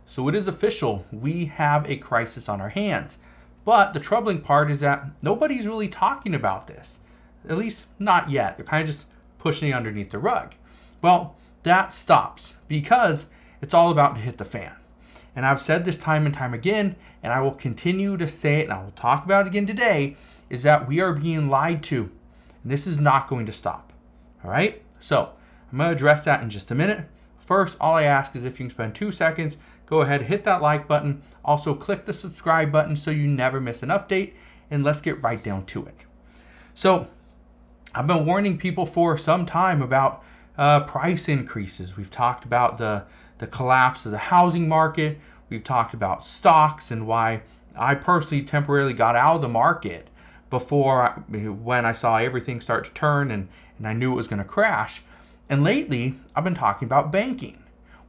So it is official. We have a crisis on our hands. But the troubling part is that nobody's really talking about this. At least not yet. They're kind of just pushing it underneath the rug. Well, that stops because it's all about to hit the fan. And I've said this time and time again, and I will continue to say it, and I will talk about it again today, is that we are being lied to. And this is not going to stop. All right? So I'm going to address that in just a minute. First, all I ask is if you can spend 2 seconds, go ahead, hit that like button. Also, click the subscribe button so you never miss an update. And let's get right down to it. So I've been warning people for some time about price increases. We've talked about the collapse of the housing market. We've talked about stocks and why I personally temporarily got out of the market when I saw everything start to turn and I knew it was going to crash. And lately, I've been talking about banking.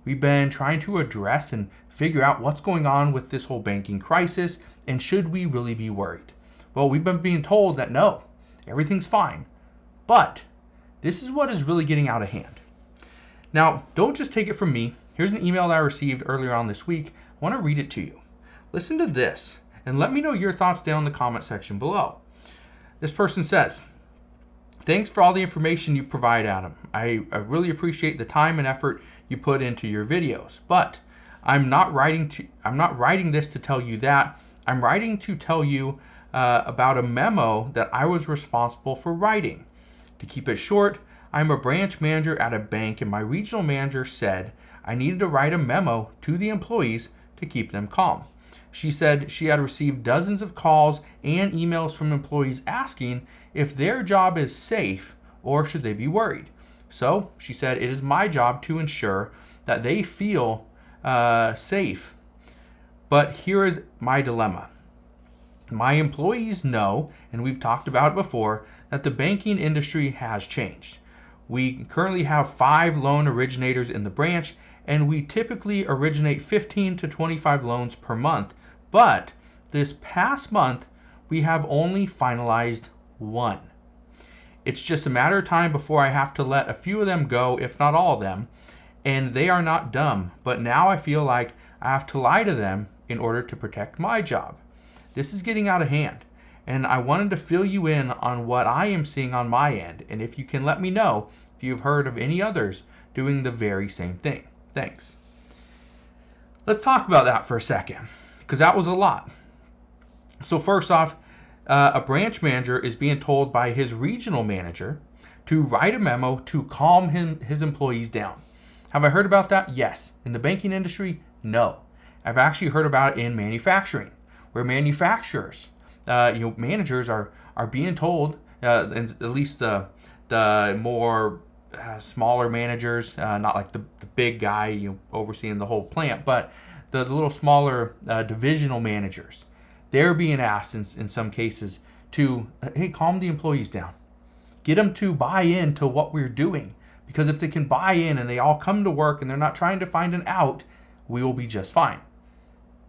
We've been trying to address and figure out what's going on with this whole banking crisis and should we really be worried? Well, we've been being told that no, everything's fine. But this is what is really getting out of hand. Now, don't just take it from me. Here's an email that I received earlier on this week. I want to read it to you. Listen to this and let me know your thoughts down in the comment section below. This person says, "Thanks for all the information you provide, Adam. I really appreciate the time and effort you put into your videos. But I'm not writing this to tell you that. I'm writing to tell you about a memo that I was responsible for writing. To keep it short, I'm a branch manager at a bank, and my regional manager said I needed to write a memo to the employees to keep them calm. She said she had received dozens of calls and emails from employees asking if their job is safe or should they be worried. So she said it is my job to ensure that they feel safe. But here is my dilemma. My employees know, and we've talked about it before, that the banking industry has changed. We currently have 5 loan originators in the branch, and we typically originate 15 to 25 loans per month. But this past month, we have only finalized 1. It's just a matter of time before I have to let a few of them go, if not all of them. And they are not dumb, but now I feel like I have to lie to them in order to protect my job. This is getting out of hand, and I wanted to fill you in on what I am seeing on my end, and if you can let me know if you've heard of any others doing the very same thing. Thanks." Let's talk about that for a second, because that was a lot. So first off, a branch manager is being told by his regional manager to write a memo to calm his employees down. Have I heard about that? Yes. In the banking industry? No. I've actually heard about it in manufacturing, where manufacturers, managers are being told, and at least the more smaller managers, not like the big guy overseeing the whole plant, but the little smaller divisional managers, they're being asked in some cases to, hey, calm the employees down. Get them to buy into what we're doing. Because if they can buy in and they all come to work and they're not trying to find an out, we will be just fine.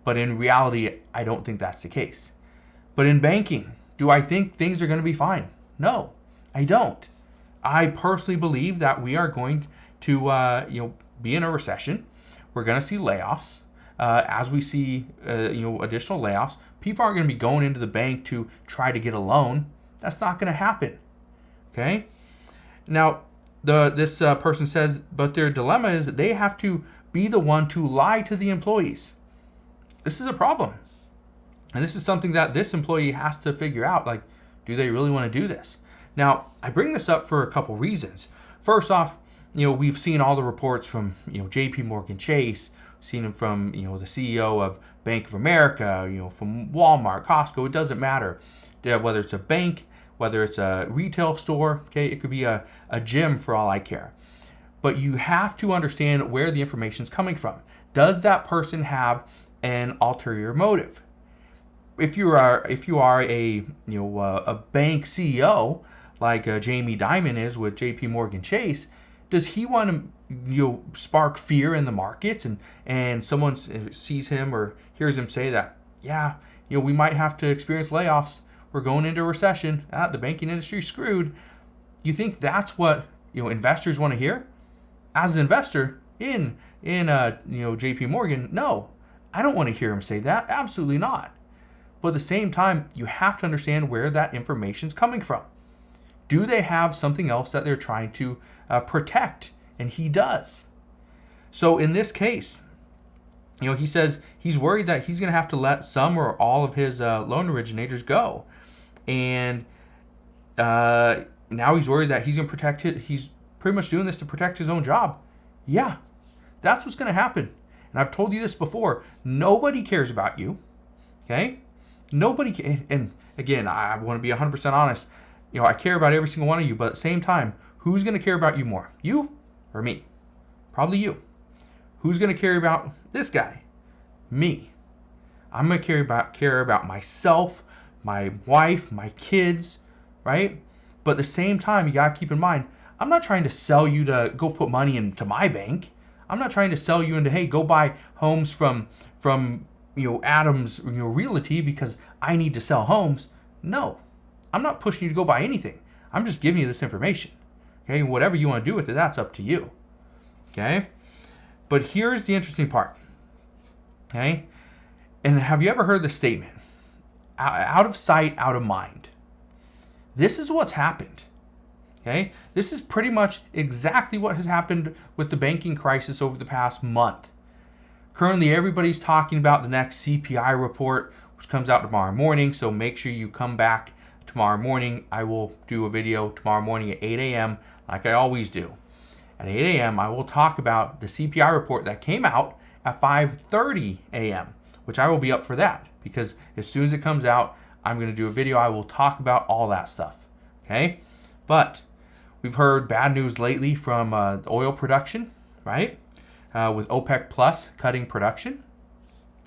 But in reality, I don't think that's the case. But in banking, do I think things are going to be fine? No, I don't. I personally believe that we are going to be in a recession. We're going to see layoffs. As we see additional layoffs, people aren't going to be going into the bank to try to get a loan. That's not going to happen. Okay? Now, this person says, but their dilemma is that they have to be the one to lie to the employees. This is a problem. And this is something that this employee has to figure out. Like, do they really want to do this? Now, I bring this up for a couple reasons. First off, we've seen all the reports from, JP Morgan Chase, seen them from, the CEO of Bank of America, from Walmart, Costco. It doesn't matter whether it's a bank, whether it's a retail store, okay? It could be a gym for all I care. But you have to understand where the information is coming from. Does that person have an ulterior motive? If you are a bank CEO like Jamie Dimon is with JP Morgan Chase, does he want to spark fear in the markets and someone sees him or hears him say that, we might have to experience layoffs, we're going into a recession, the banking industry's screwed? You think that's what investors want to hear? As an investor in JP Morgan, no. I don't want to hear him say that. Absolutely not. But at the same time, you have to understand where that information is coming from. Do they have something else that they're trying to protect? And he does. So in this case, he says he's worried that he's going to have to let some or all of his loan originators go. And now he's worried that he's going to protect he's pretty much doing this to protect his own job. Yeah, that's what's going to happen. And I've told you this before. Nobody cares about you. Okay? Nobody. And again, I want to be 100% honest. I care about every single one of you. But at the same time, who's going to care about you more? You or me? Probably you. Who's going to care about this guy? Me. I'm going to care about myself, my wife, my kids, right? But at the same time, you got to keep in mind, I'm not trying to sell you to go put money into my bank. I'm not trying to sell you into, hey, go buy homes from Adams, Realty because I need to sell homes. No, I'm not pushing you to go buy anything. I'm just giving you this information. Okay, whatever you want to do with it, that's up to you. Okay, but here's the interesting part. Okay, and have you ever heard the statement, out of sight, out of mind? This is what's happened. Okay, this is pretty much exactly what has happened with the banking crisis over the past month. Currently, everybody's talking about the next CPI report, which comes out tomorrow morning. So make sure you come back tomorrow morning. I will do a video tomorrow morning at 8 a.m. like I always do. At 8 a.m., I will talk about the CPI report that came out at 5:30 a.m., which I will be up for that because as soon as it comes out, I'm going to do a video. I will talk about all that stuff. Okay, but we've heard bad news lately from oil production, right? With OPEC Plus cutting production.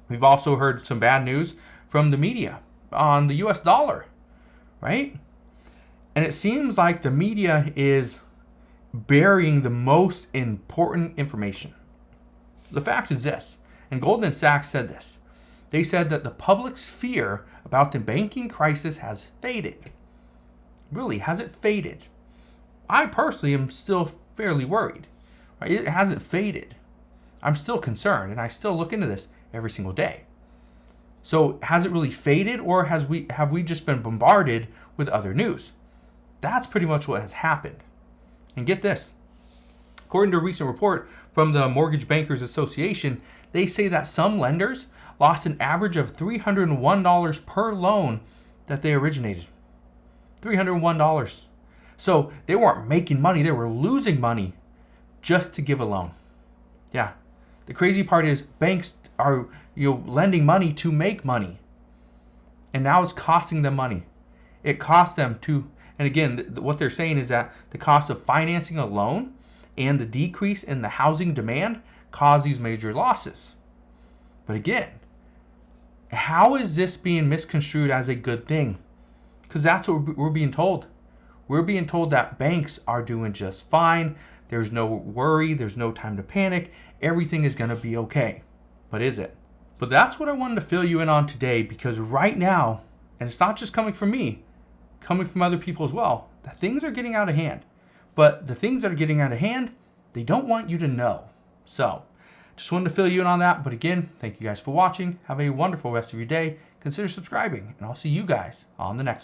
We've also heard some bad news from the media on the US dollar, right? And it seems like the media is burying the most important information. The fact is this, and Goldman Sachs said this. They said that the public's fear about the banking crisis has faded. Really, has it faded? I personally am still fairly worried. Right? It hasn't faded. I'm still concerned, and I still look into this every single day. So has it really faded, or have we just been bombarded with other news? That's pretty much what has happened. And get this. According to a recent report from the Mortgage Bankers Association, they say that some lenders lost an average of $301 per loan that they originated. $301. So they weren't making money, they were losing money just to give a loan. Yeah. The crazy part is banks are lending money to make money. And now it's costing them money. It costs them to, and again, what they're saying is that the cost of financing a loan and the decrease in the housing demand cause these major losses. But again, how is this being misconstrued as a good thing? Because that's what we're being told. We're being told that banks are doing just fine. There's no worry. There's no time to panic. Everything is going to be okay. But is it? But that's what I wanted to fill you in on today, because right now, and it's not just coming from me, coming from other people as well, that things are getting out of hand. But the things that are getting out of hand, they don't want you to know. So just wanted to fill you in on that. But again, thank you guys for watching. Have a wonderful rest of your day. Consider subscribing, and I'll see you guys on the next one.